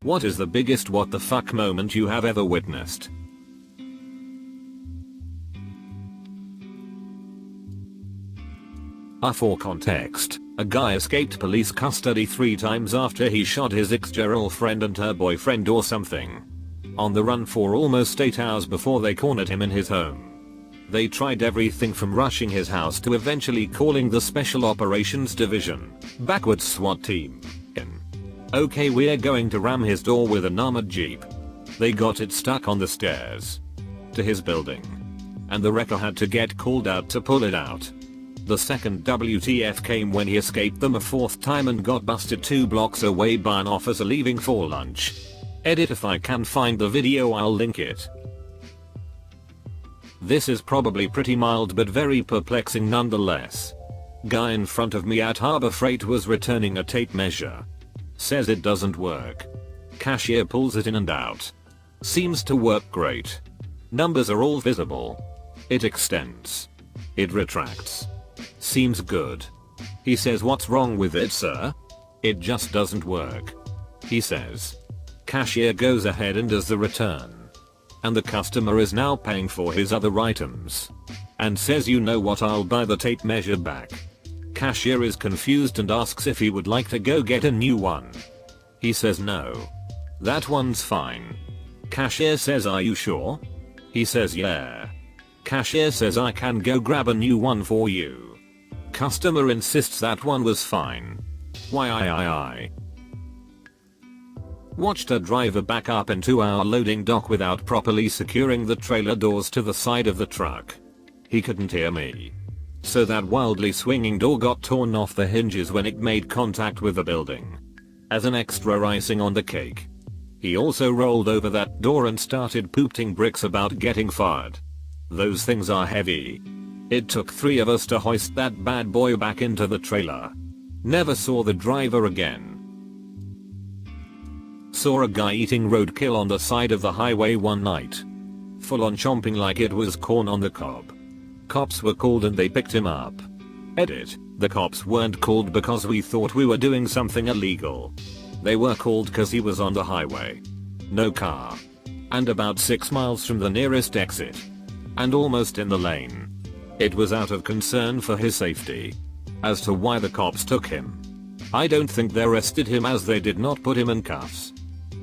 What is the biggest what the fuck moment you have ever witnessed? For context, a guy escaped police custody 3 times after he shot his ex-girlfriend and her boyfriend or something. On the run for almost 8 hours before they cornered him in his home. They tried everything from rushing his house to eventually calling the Special Operations Division, backwards SWAT team. Okay, we're going to ram his door with an armored jeep. They got it stuck on the stairs to his building. And the wrecker had to get called out to pull it out. The second WTF came when he escaped them a 4th time and got busted 2 blocks away by an officer leaving for lunch. Edit, if I can find the video I'll link it. This is probably pretty mild but very perplexing nonetheless. Guy in front of me at Harbor Freight was returning a tape measure. Says it doesn't work. Cashier pulls it in and out. Seems to work great. Numbers are all visible. It extends. It retracts. Seems good. He says, what's wrong with it, sir? It just doesn't work. He says. Cashier goes ahead and does the return. And the customer is now paying for his other items. And says, you know what, I'll buy the tape measure back. Cashier is confused and asks if he would like to go get a new one. He says no. That one's fine. Cashier says, are you sure? He says yeah. Cashier says, I can go grab a new one for you. Customer insists that one was fine. Why I watched a driver back up into our loading dock without properly securing the trailer doors to the side of the truck. He couldn't hear me. So that wildly swinging door got torn off the hinges when it made contact with the building. As an extra icing on the cake. He also rolled over that door and started pooping bricks about getting fired. Those things are heavy. It took 3 of us to hoist that bad boy back into the trailer. Never saw the driver again. Saw a guy eating roadkill on the side of the highway one night. Full on chomping like it was corn on the cob. Cops were called and they picked him up. Edit, the cops weren't called because we thought we were doing something illegal. They were called cause he was on the highway. No car. And about 6 miles from the nearest exit. And almost in the lane. It was out of concern for his safety. As to why the cops took him, I don't think they arrested him as they did not put him in cuffs.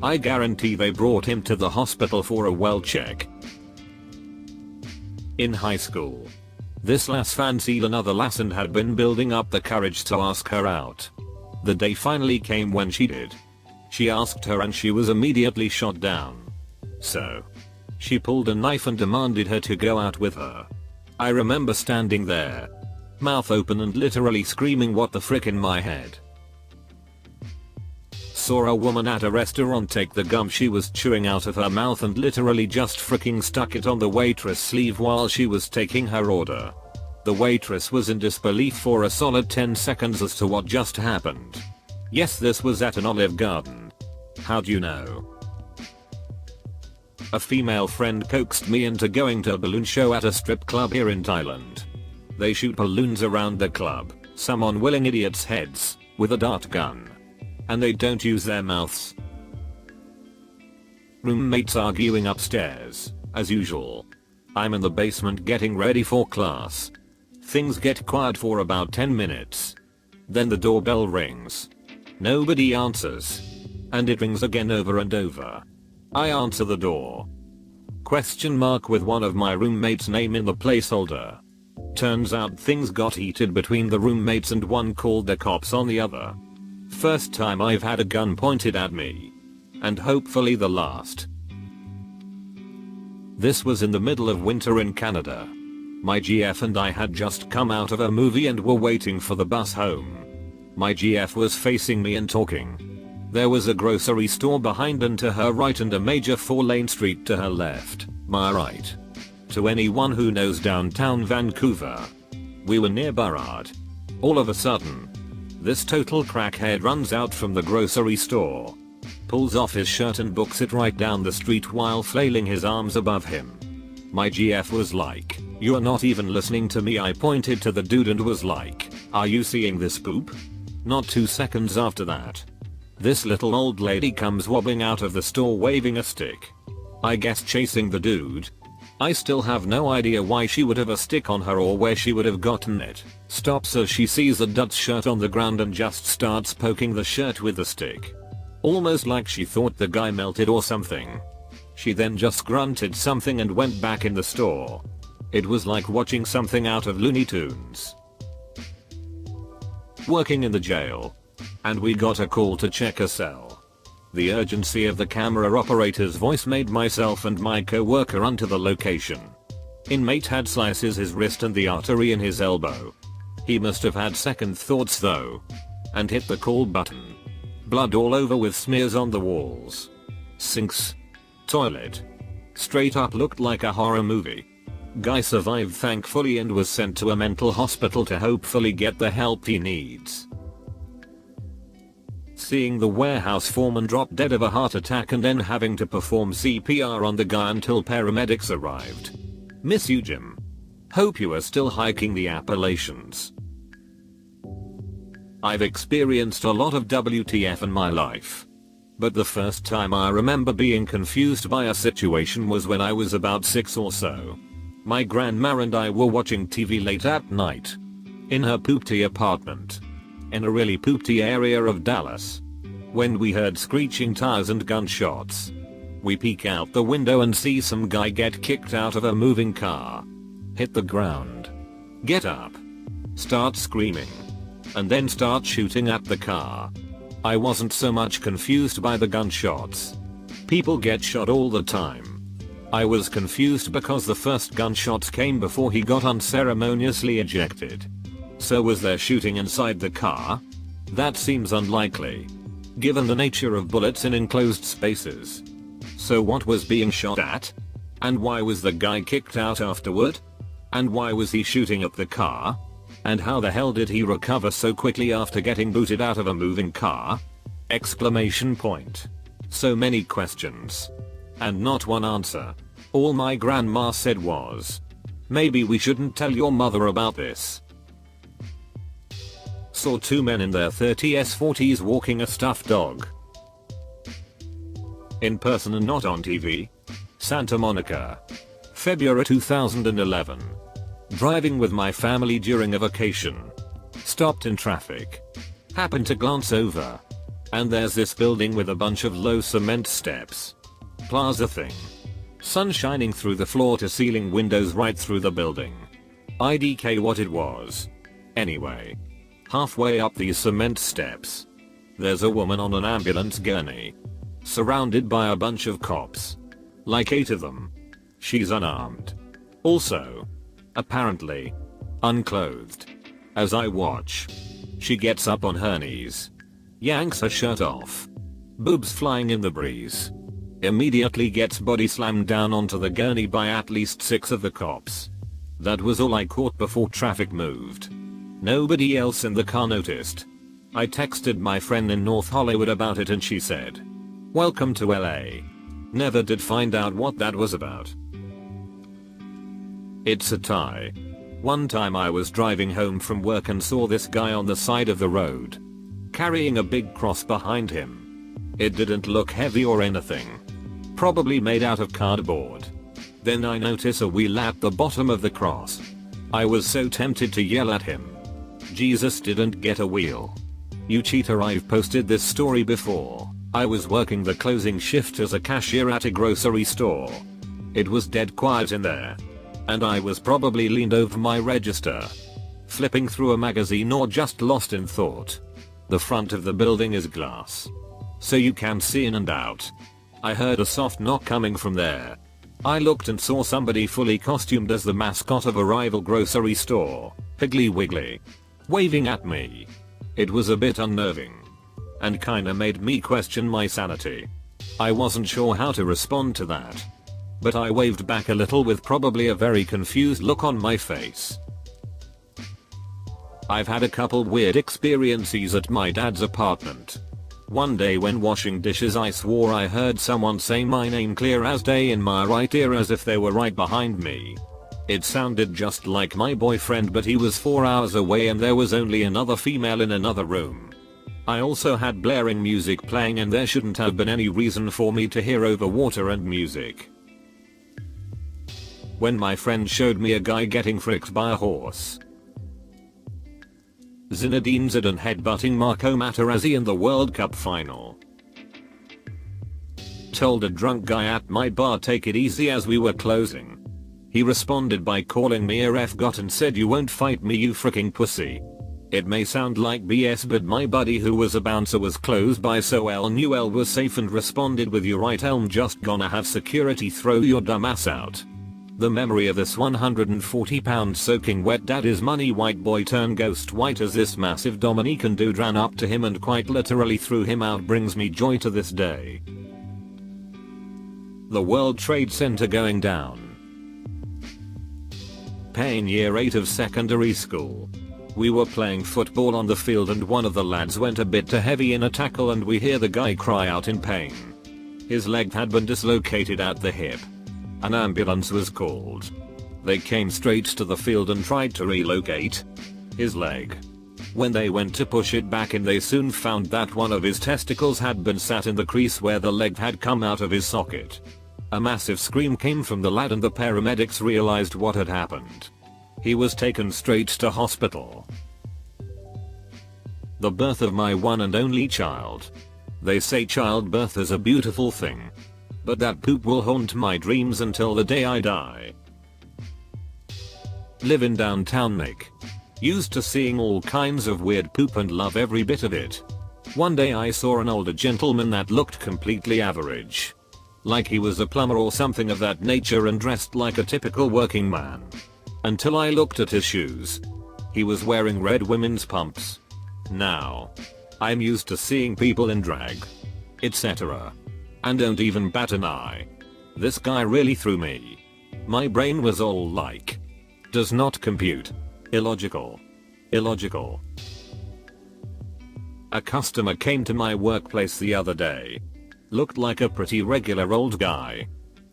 I guarantee they brought him to the hospital for a well check. In high school, this lass fancied another lass and had been building up the courage to ask her out. The day finally came when she did. She asked her and she was immediately shot down. So, she pulled a knife and demanded her to go out with her. I remember standing there, mouth open and literally screaming what the frick in my head. Saw a woman at a restaurant take the gum she was chewing out of her mouth and literally just fricking stuck it on the waitress' sleeve while she was taking her order. The waitress was in disbelief for a solid 10 seconds as to what just happened. Yes, this was at an Olive Garden. How'd you know? A female friend coaxed me into going to a balloon show at a strip club here in Thailand. They shoot balloons around the club, some on willing idiots' heads, with a dart gun. And they don't use their mouths. Roommates arguing upstairs, as usual. I'm in the basement getting ready for class. Things get quiet for about 10 minutes. Then the doorbell rings. Nobody answers. And it rings again over and over. I answer the door. Question mark with one of my roommates' name in the placeholder. Turns out things got heated between the roommates and one called the cops on the other. First time I've had a gun pointed at me. And hopefully the last. This was in the middle of winter in Canada. My GF and I had just come out of a movie and were waiting for the bus home. My GF was facing me and talking. There was a grocery store behind and to her right and a major 4-lane street to her left, my right. To anyone who knows downtown Vancouver. We were near Burrard. All of a sudden, this total crackhead runs out from the grocery store. Pulls off his shirt and books it right down the street while flailing his arms above him. My GF was like, "You're not even listening to me." I pointed to the dude and was like, "Are you seeing this poop?" Not 2 seconds after that, This little old lady comes wobbling out of the store waving a stick. I guess chasing the dude. I still have no idea why she would have a stick on her or where she would have gotten it. Stops as she sees a dude's shirt on the ground and just starts poking the shirt with the stick. Almost like she thought the guy melted or something. She then just grunted something and went back in the store. It was like watching something out of Looney Tunes. Working in the jail. And we got a call to check a cell. The urgency of the camera operator's voice made myself and my co-worker run to the location. Inmate had slices his wrist and the artery in his elbow. He must have had second thoughts though. And hit the call button. Blood all over with smears on the walls. Sinks. Toilet. Straight up looked like a horror movie. Guy survived thankfully and was sent to a mental hospital to hopefully get the help he needs. Seeing the warehouse foreman drop dead of a heart attack and then having to perform CPR on the guy until paramedics arrived. Miss you, Jim. Hope you are still hiking the Appalachians. I've experienced a lot of WTF in my life. But the first time I remember being confused by a situation was when I was about 6 or so. My grandma and I were watching TV late at night. In her poopty apartment. In a really poopty area of Dallas. When we heard screeching tires and gunshots. We peek out the window and see some guy get kicked out of a moving car. Hit the ground. Get up. Start screaming. And then start shooting at the car. I wasn't so much confused by the gunshots. People get shot all the time. I was confused because the first gunshots came before he got unceremoniously ejected. So was there shooting inside the car? That seems unlikely. Given the nature of bullets in enclosed spaces. So what was being shot at? And why was the guy kicked out afterward? And why was he shooting at the car? And how the hell did he recover so quickly after getting booted out of a moving car? Exclamation point. So many questions. And not one answer. All my grandma said was, maybe we shouldn't tell your mother about this. Saw 2 men in their 30s 40s walking a stuffed dog. In person and not on TV. Santa Monica. February 2011. Driving with my family during a vacation. Stopped in traffic. Happened to glance over. And there's this building with a bunch of low cement steps. Plaza thing. Sun shining through the floor to ceiling windows right through the building. IDK what it was. Anyway. Halfway up these cement steps. There's a woman on an ambulance gurney. Surrounded by a bunch of cops. Like 8 of them. She's unarmed. Also. Apparently. Unclothed. As I watch. She gets up on her knees. Yanks her shirt off. Boobs flying in the breeze. Immediately gets body slammed down onto the gurney by at least 6 of the cops. That was all I caught before traffic moved. Nobody else in the car noticed. I texted my friend in North Hollywood about it and she said, "Welcome to LA." Never did find out what that was about. It's a tie. One time I was driving home from work and saw this guy on the side of the road. Carrying a big cross behind him. It didn't look heavy or anything. Probably made out of cardboard. Then I notice a wheel at the bottom of the cross. I was so tempted to yell at him. Jesus didn't get a wheel. You cheater. I've posted this story before. I was working the closing shift as a cashier at a grocery store. It was dead quiet in there. And I was probably leaned over my register. Flipping through a magazine or just lost in thought. The front of the building is glass. So you can see in and out. I heard a soft knock coming from there. I looked and saw somebody fully costumed as the mascot of a rival grocery store, Piggly Wiggly, waving at me. It was a bit unnerving. And kinda made me question my sanity. I wasn't sure how to respond to that. But I waved back a little with probably a very confused look on my face. I've had a couple weird experiences at my dad's apartment. One day when washing dishes I swore I heard someone say my name clear as day in my right ear as if they were right behind me. It sounded just like my boyfriend, but he was 4 hours away and there was only another female in another room. I also had blaring music playing and there shouldn't have been any reason for me to hear over water and music. When my friend showed me a guy getting fricked by a horse. Zinedine Zidane headbutting Marco Materazzi in the World Cup final. Told a drunk guy at my bar take it easy as we were closing. He responded by calling me a F-got and said you won't fight me you freaking pussy. It may sound like BS but my buddy who was a bouncer was close by so L knew L was safe and responded with you right Elm just gonna have security throw your dumb ass out. The memory of this 140 pound soaking wet daddy's money white boy turn ghost white as this massive Dominican dude ran up to him and quite literally threw him out brings me joy to this day. The World Trade Center going down. Pain year 8 of secondary school. We were playing football on the field and one of the lads went a bit too heavy in a tackle and we hear the guy cry out in pain. His leg had been dislocated at the hip. An ambulance was called. They came straight to the field and tried to relocate his leg. When they went to push it back in they soon found that one of his testicles had been sat in the crease where the leg had come out of his socket. A massive scream came from the lad and the paramedics realized what had happened. He was taken straight to hospital. The birth of my one and only child. They say childbirth is a beautiful thing. But that poop will haunt my dreams until the day I die. Live in downtown Nick. Used to seeing all kinds of weird poop and love every bit of it. One day I saw an older gentleman that looked completely average. Like he was a plumber or something of that nature and dressed like a typical working man. Until I looked at his shoes. He was wearing red women's pumps. Now. I'm used to seeing people in drag. Etc. And don't even bat an eye. This guy really threw me. My brain was all like. Does not compute. Illogical. Illogical. A customer came to my workplace the other day. Looked like a pretty regular old guy.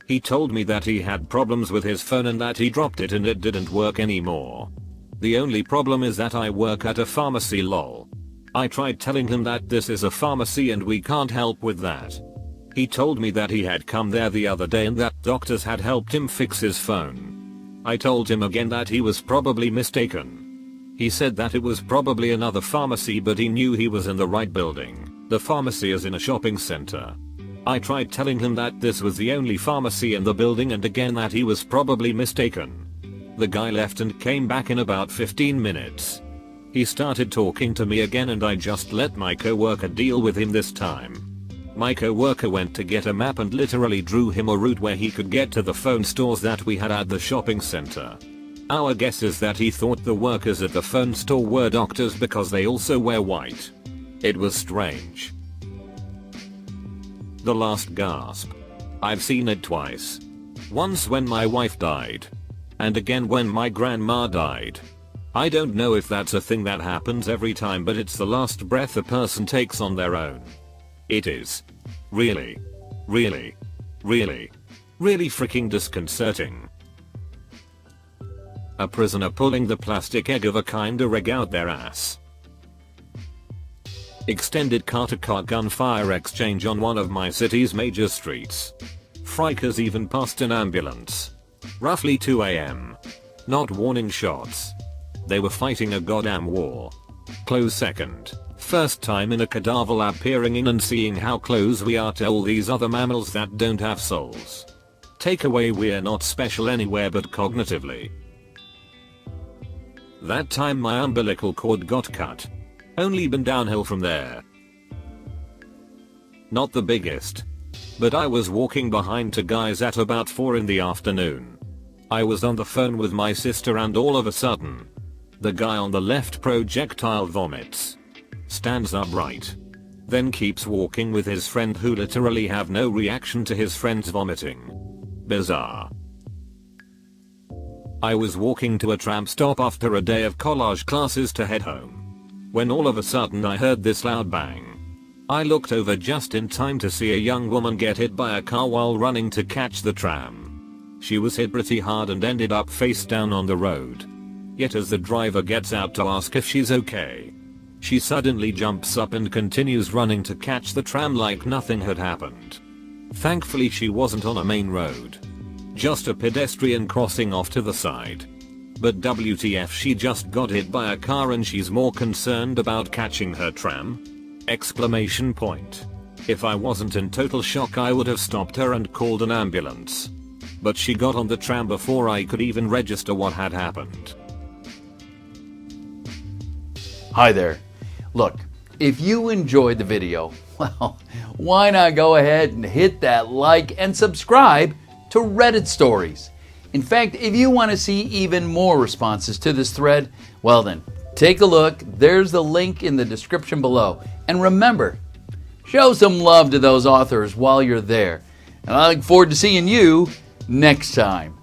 He told me that he had problems with his phone and that he dropped it and it didn't work anymore. The only problem is that I work at a pharmacy lol. I tried telling him that this is a pharmacy and we can't help with that. He told me that he had come there the other day and that doctors had helped him fix his phone. I told him again that he was probably mistaken. He said that it was probably another pharmacy but he knew he was in the right building. The pharmacy is in a shopping center. I tried telling him that this was the only pharmacy in the building and again that he was probably mistaken. The guy left and came back in about 15 minutes. He started talking to me again and I just let my coworker deal with him this time. My coworker went to get a map and literally drew him a route where he could get to the phone stores that we had at the shopping center. Our guess is that he thought the workers at the phone store were doctors because they also wear white. It was strange. The last gasp. I've seen it twice. Once when my wife died. And again when my grandma died. I don't know if that's a thing that happens every time but it's the last breath a person takes on their own. It is. Really. Really. Really. Really freaking disconcerting. A prisoner pulling the plastic egg of a kinder egg out their ass. Extended car-to-car gunfire exchange on one of my city's major streets. Frikers even passed an ambulance. Roughly 2 AM. Not warning shots. They were fighting a goddamn war. Close second. First time in a cadaver lab peering in and seeing how close we are to all these other mammals that don't have souls. Takeaway: we're not special anywhere but cognitively. That time my umbilical cord got cut. Only been downhill from there. Not the biggest. But I was walking behind two guys at about 4 in the afternoon. I was on the phone with my sister and all of a sudden, the guy on the left projectile vomits. Stands upright. Then keeps walking with his friend who literally have no reaction to his friend's vomiting. Bizarre. I was walking to a tram stop after a day of collage classes to head home. When all of a sudden I heard this loud bang. I looked over just in time to see a young woman get hit by a car while running to catch the tram. She was hit pretty hard and ended up face down on the road. Yet as the driver gets out to ask if she's okay, She suddenly jumps up and continues running to catch the tram like nothing had happened. Thankfully she wasn't on a main road. Just a pedestrian crossing off to the side. But WTF, she just got hit by a car and she's more concerned about catching her tram? Exclamation point. If I wasn't in total shock I would have stopped her and called an ambulance. But she got on the tram before I could even register what had happened. Hi there. Look, if you enjoyed the video, well, why not go ahead and hit that like and subscribe to Reddit Stories. In fact, if you want to see even more responses to this thread, well then, take a look. There's the link in the description below. And remember, show some love to those authors while you're there. And I look forward to seeing you next time.